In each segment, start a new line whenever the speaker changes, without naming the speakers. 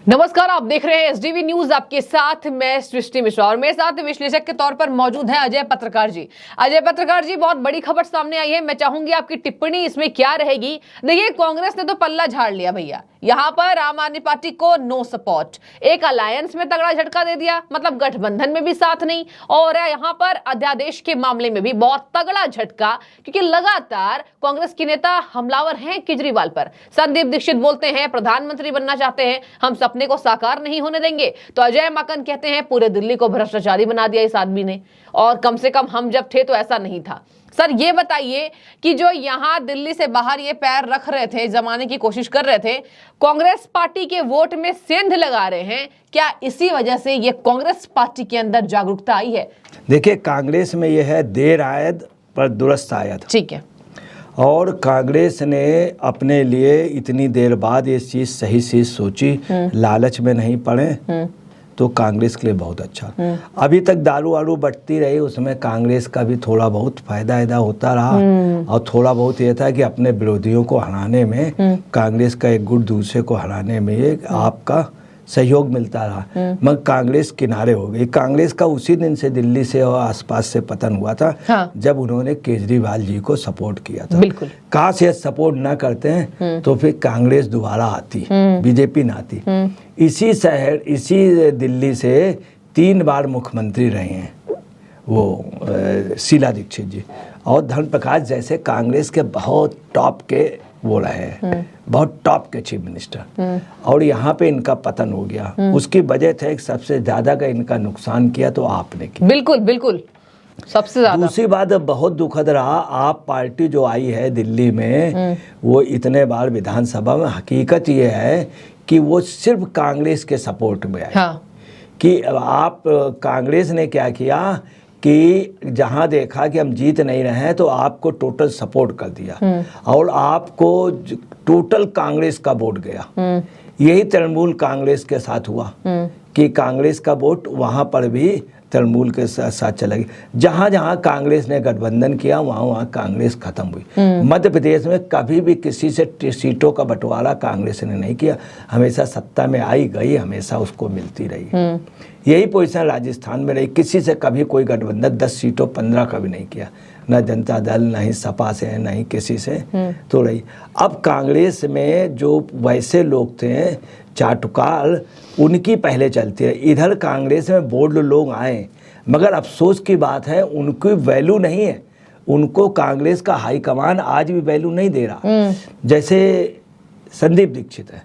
नमस्कार, आप देख रहे हैं एसडीवी न्यूज। आपके साथ मैं सृष्टि मिश्रा और मेरे साथ विश्लेषक के तौर पर मौजूद है अजय पत्रकार जी। अजय पत्रकार जी, बहुत बड़ी खबर सामने आई है, मैं चाहूंगी आपकी टिप्पणी इसमें क्या रहेगी। देखिए, कांग्रेस ने तो पल्ला झाड़ लिया भैया, यहां पर आम आदमी पार्टी को नो सपोर्ट, एक अलायंस में तगड़ा झटका दे दिया, मतलब गठबंधन में भी साथ नहीं, और यहां पर अध्यादेश के मामले में भी बहुत तगड़ा झटका, क्योंकि लगातार कांग्रेस के नेता हमलावर हैं केजरीवाल पर। संदीप दीक्षित बोलते हैं प्रधानमंत्री बनना चाहते हैं, हम सपने को साकार नहीं होने देंगे। तो अजय माकन कहते हैं पूरे दिल्ली को भ्रष्टाचारी बना दिया इस आदमी ने, और कम से कम हम जब थे तो ऐसा नहीं था। सर, ये बताइए कि जो यहां दिल्ली से बाहर ये पैर रख रहे थे, जमाने की कोशिश कर रहे थे, कांग्रेस पार्टी के वोट में सेंध लगा रहे हैं, क्या इसी वजह से ये कांग्रेस पार्टी के अंदर जागरूकता आई है?
देखिए, कांग्रेस में ये है देर आयद पर दुरुस्त आयद।
ठीक है।
और कांग्रेस ने अपने लिए इतनी देर बाद ये चीज सही चीज सोची, लालच में नहीं पड़े, तो कांग्रेस के लिए बहुत अच्छा। अभी तक दारू वारू बटती रही, उसमें कांग्रेस का भी थोड़ा बहुत फायदा होता रहा, और थोड़ा बहुत ये था कि अपने विरोधियों को हराने में, कांग्रेस का एक गुट दूसरे को हराने में ये आपका सहयोग मिलता रहा। मगर कांग्रेस किनारे हो गई। कांग्रेस का उसी दिन से दिल्ली से और आसपास से पतन हुआ था। हाँ। जब उन्होंने केजरीवाल जी को सपोर्ट किया था। बिल्कुल। काश ये सपोर्ट ना करते हैं तो फिर कांग्रेस दोबारा आती, बीजेपी ना आती। इसी दिल्ली से 3 बार मुख्यमंत्री रहे हैं वो शीला दीक्षित जी, और धर्म प्रकाश जैसे कांग्रेस के बहुत टॉप के वो रहे हैं, बहुत टॉप के चीफ मिनिस्टर, और यहाँ पे इनका पतन हो गया। उसकी वजह थे कि सबसे ज्यादा का इनका नुकसान किया तो आपने किया। बिल्कुल
बिल्कुल, सबसे ज्यादा।
दूसरी बात बहुत दुखद रहा, आप पार्टी जो आई है दिल्ली में, वो इतने बार विधानसभा में, हकीकत ये है कि वो सिर्फ कांग्रेस के सपोर्ट में आई। हाँ। कि आप कांग्रेस ने क्या किया कि जहां देखा कि हम जीत नहीं रहे हैं तो आपको टोटल सपोर्ट कर दिया, और आपको टोटल कांग्रेस का वोट गया। यही तृणमूल कांग्रेस के साथ हुआ कि कांग्रेस का वोट वहां पर भी तृणमूल के साथ चला गया। जहां जहां कांग्रेस ने गठबंधन किया वहां वहां कांग्रेस खत्म हुई। मध्य प्रदेश में कभी भी किसी से सीटों का बंटवारा कांग्रेस ने नहीं किया, हमेशा सत्ता में आई गई, हमेशा उसको मिलती रही। यही पोजीशन राजस्थान में रही, किसी से कभी कोई गठबंधन 10 सीटों 15 कभी नहीं किया, न जनता दल, न ही सपा से, न ही किसी से तो रही। अब कांग्रेस में जो वैसे लोग थे चाटुकार, उनकी पहले चलती है। इधर कांग्रेस में बोल्ड लोग आए, मगर अफसोस की बात है उनकी वैल्यू नहीं है, उनको कांग्रेस का हाईकमान आज भी वैल्यू नहीं दे रहा। जैसे संदीप दीक्षित है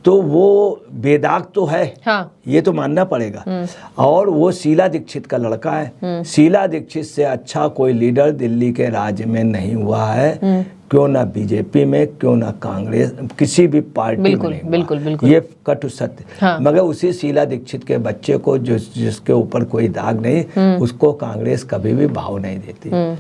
तो वो बेदाग तो है। हाँ। ये तो मानना पड़ेगा, और वो शीला दीक्षित का लड़का है। शीला दीक्षित से अच्छा कोई लीडर दिल्ली के राज्य में नहीं हुआ है, क्यों ना बीजेपी में, क्यों ना कांग्रेस, किसी भी पार्टी में नहीं हुआ। बिल्कुल। ये कटु सत्य। हाँ। मगर उसी शीला दीक्षित के बच्चे को जिसके ऊपर कोई दाग नहीं, उसको कांग्रेस कभी भी भाव नहीं देती।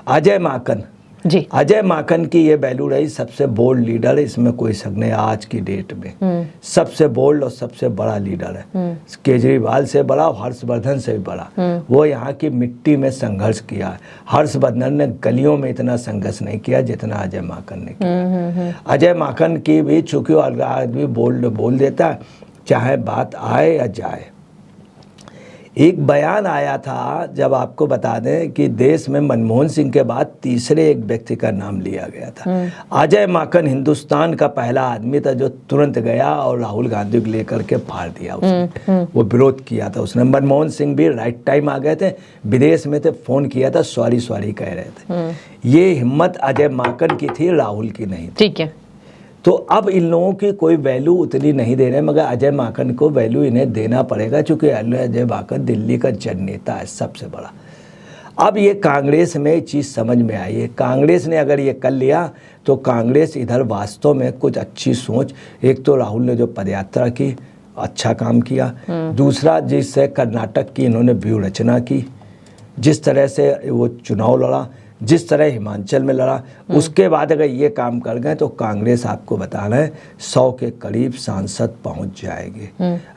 अजय माकन जी, अजय माकन की ये वैल्यू रही, सबसे बोल्ड लीडर है, इसमें कोई शक नहीं। आज की डेट में सबसे बोल्ड और सबसे बड़ा लीडर है, केजरीवाल से बड़ा, हर्षवर्धन से भी बड़ा। वो यहाँ की मिट्टी में संघर्ष किया है। हर्षवर्धन ने गलियों में इतना संघर्ष नहीं किया जितना अजय माकन ने किया। अजय माकन की भी चूंकि आदमी बोल्ड बोल देता है, चाहे बात आए या जाए। एक बयान आया था, जब आपको बता दें कि देश में मनमोहन सिंह के बाद तीसरे एक व्यक्ति का नाम लिया गया था। अजय माकन हिंदुस्तान का पहला आदमी था जो तुरंत गया और राहुल गांधी को लेकर के फाड़ दिया उसने। वो विरोध किया था उसने। मनमोहन सिंह भी राइट टाइम आ गए थे, विदेश में थे, फोन किया था, सॉरी कह रहे थे। ये हिम्मत अजय माकन की थी, राहुल की नहीं थी। ठीक है। तो अब इन लोगों की कोई वैल्यू उतनी नहीं दे रहे, मगर अजय माकन को वैल्यू इन्हें देना पड़ेगा, क्योंकि अजय माकन दिल्ली का जननेता है सबसे बड़ा। अब ये कांग्रेस में चीज़ समझ में आई है। कांग्रेस ने अगर ये कर लिया तो कांग्रेस इधर वास्तव में कुछ अच्छी सोच, एक तो राहुल ने जो पदयात्रा की, अच्छा काम किया। दूसरा, जिससे कर्नाटक की इन्होंने व्यूह रचना की, जिस तरह से वो चुनाव लड़ा, जिस तरह हिमाचल में लड़ा, उसके बाद अगर ये काम कर गए तो कांग्रेस, आपको बताना है, 100 के करीब सांसद पहुंच जाएगी।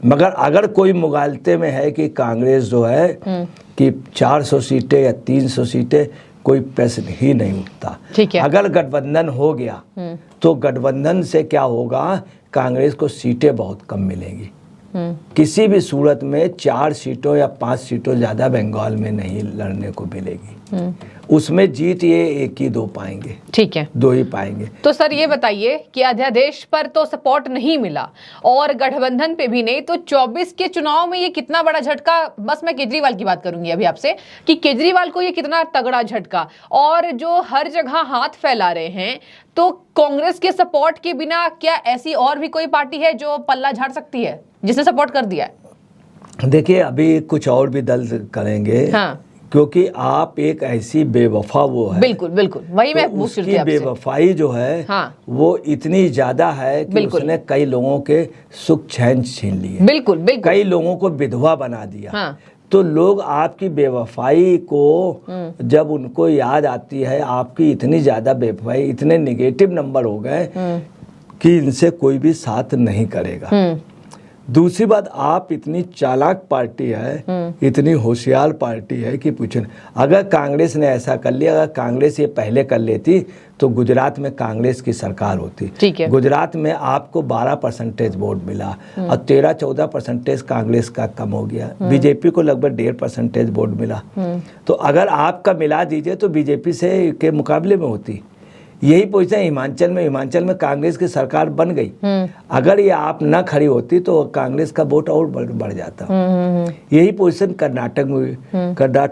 मगर अगर कोई मुगालते में है कि कांग्रेस जो है कि 400 सीटें या 300 सीटें, कोई प्रश्न ही नहीं उठता। अगर गठबंधन हो गया तो गठबंधन से क्या होगा, कांग्रेस को सीटें बहुत कम मिलेंगी। किसी भी सूरत में 4 सीटों या 5 सीटों ज्यादा बंगाल में नहीं लड़ने को मिलेगी। उसमें जीत ये 1 ही 2 पाएंगे।
ठीक है,
2 ही पाएंगे।
तो सर ये बताइए कि अध्यादेश पर तो सपोर्ट नहीं मिला और गठबंधन पे भी नहीं, तो 24 के चुनाव में ये कितना बड़ा झटका, बस मैं केजरीवाल की बात करूंगी अभी आपसे, कि केजरीवाल को ये कितना तगड़ा झटका, और जो हर जगह हाथ फैला रहे हैं, तो कांग्रेस के सपोर्ट के बिना क्या ऐसी और भी कोई पार्टी है जो पल्ला झाड़ सकती है, जिसने सपोर्ट कर दिया है?
देखिए, अभी कुछ और भी दल करेंगे।
हाँ,
क्योंकि आप एक ऐसी बेवफा वो है।
बिल्कुल बिल्कुल, वही मैं पूछ रही थी आपसे।
बेवफाई जो है,
हाँ,
वो इतनी ज्यादा है कि उसने कई लोगों के सुख चैन छीन लिए।
बिल्कुल बिल्कुल,
कई लोगों को विधवा बना दिया।
हाँ,
तो लोग आपकी बेवफाई को जब उनको याद आती है, आपकी इतनी ज्यादा बेवफाई, इतने निगेटिव नंबर हो गए कि इनसे कोई भी साथ नहीं करेगा। दूसरी बात, आप इतनी चालाक पार्टी है, इतनी होशियार पार्टी है कि पूछे। अगर कांग्रेस ने ऐसा कर लिया, अगर कांग्रेस ये पहले कर लेती तो गुजरात में कांग्रेस की सरकार होती।
ठीक है।
गुजरात में आपको 12% वोट मिला और 13-14% कांग्रेस का कम हो गया। बीजेपी को लगभग 1.5% वोट मिला। तो अगर आपका मिला दीजिए तो बीजेपी से के मुकाबले में होती। यही पोजीशन है हिमाचल में कांग्रेस की सरकार बन गई। अगर ये आप न खड़ी होती तो कांग्रेस का वोट और बढ़ जाता। यही पोजीशन कर्नाटक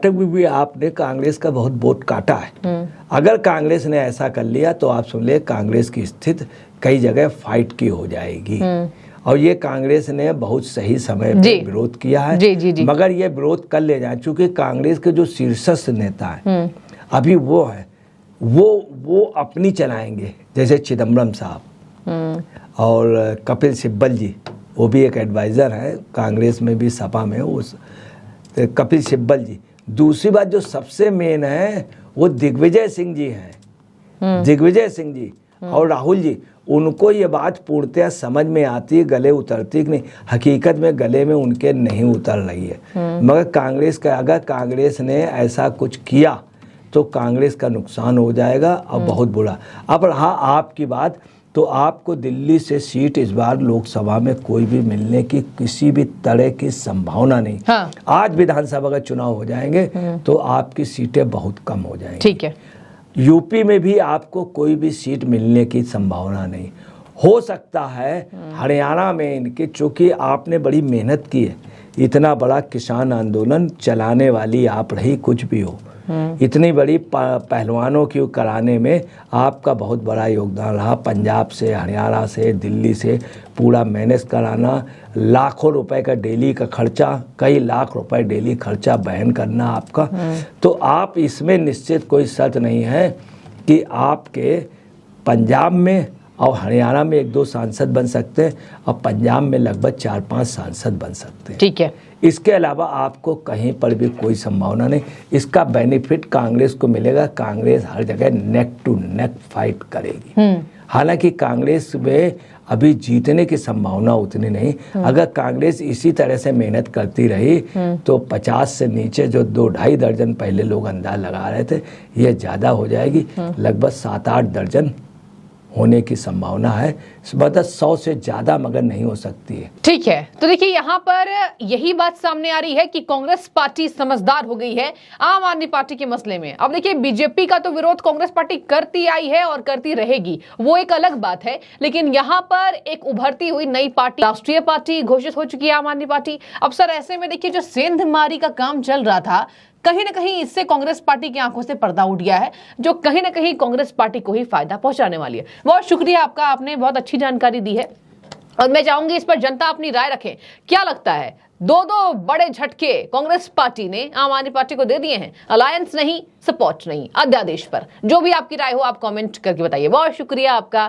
में भी आपने कांग्रेस का बहुत वोट काटा है। अगर कांग्रेस ने ऐसा कर लिया तो आप सुन ले, कांग्रेस की स्थिति कई जगह फाइट की हो जाएगी। और ये कांग्रेस ने बहुत सही समय पर विरोध किया है।
जी।
मगर ये विरोध कर ले जाए, चूंकि कांग्रेस के जो शीर्षस्थ नेता है अभी वो अपनी चलाएंगे, जैसे चिदम्बरम साहब और कपिल सिब्बल जी, वो भी एक एडवाइज़र है कांग्रेस में भी, सपा में उस कपिल सिब्बल जी। दूसरी बात जो सबसे मेन है वो दिग्विजय सिंह जी हैं। दिग्विजय सिंह जी और राहुल जी, उनको ये बात पूर्णतः समझ में आती है, गले उतरती कि नहीं। हकीकत में गले में उनके नहीं उतर रही है। मगर अगर कांग्रेस ने ऐसा कुछ किया तो कांग्रेस का नुकसान हो जाएगा और बहुत बुरा। अब रहा आपकी बात, तो आपको दिल्ली से सीट इस बार लोकसभा में कोई भी मिलने की किसी भी तरह की संभावना नहीं।
हाँ।
आज विधानसभा का चुनाव हो जाएंगे तो आपकी सीटें बहुत कम हो जाएंगी।
ठीक है।
यूपी में भी आपको कोई भी सीट मिलने की संभावना नहीं। हो सकता है हरियाणा में इनके, चूंकि आपने बड़ी मेहनत की है, इतना बड़ा किसान आंदोलन चलाने वाली आप रही, कुछ भी हो, इतनी बड़ी पहलवानों की कराने में आपका बहुत बड़ा योगदान रहा। पंजाब से, हरियाणा से, दिल्ली से पूरा मैनेज कराना, लाखों रुपए का डेली का खर्चा, कई लाख रुपए डेली खर्चा बहन करना आपका। तो आप इसमें निश्चित कोई शर्त नहीं है कि आपके पंजाब में और हरियाणा में 1-2 सांसद बन सकते हैं और पंजाब में लगभग 4-5 सांसद बन सकते हैं।
ठीक है।
इसके अलावा आपको कहीं पर भी कोई संभावना नहीं। इसका बेनिफिट कांग्रेस को मिलेगा। कांग्रेस हर जगह नेक टू नेक फाइट करेगी। हालांकि कांग्रेस में अभी जीतने की संभावना उतनी नहीं। अगर कांग्रेस इसी तरह से मेहनत करती रही तो 50 से नीचे जो 2-2.5 दर्जन पहले लोग अंदाज लगा रहे थे, ये ज़्यादा हो जाएगी। लगभग 7-8 दर्जन होने की संभावना है। मतलब 100 से ज्यादा मगर नहीं हो सकती है।
ठीक है, तो देखिए यहाँ पर यही बात सामने आ रही है कि कांग्रेस पार्टी समझदार हो गई है आम आदमी पार्टी के मसले में। अब देखिए, बीजेपी का तो विरोध कांग्रेस पार्टी करती आई है और करती रहेगी, वो एक अलग बात है। लेकिन यहाँ पर एक उभरती हुई नई पार्टी, राष्ट्रीय पार्टी घोषित हो चुकी है आम आदमी पार्टी। अब सर ऐसे में देखिए, जो सेंधमारी का काम चल रहा था, कहीं ना कहीं इससे कांग्रेस पार्टी की आंखों से पर्दा उठ गया है, जो कहीं ना कहीं कांग्रेस पार्टी को ही फायदा पहुंचाने वाली है। बहुत शुक्रिया आपका, आपने बहुत अच्छी जानकारी दी है और मैं चाहूंगी इस पर जनता अपनी राय रखें। क्या लगता है, 2 बड़े झटके कांग्रेस पार्टी ने आम आदमी पार्टी को दे दिए हैं, अलायंस नहीं, सपोर्ट नहीं, अध्यादेश पर। जो भी आपकी राय हो आप कमेंट करके बताइए। बहुत शुक्रिया आपका।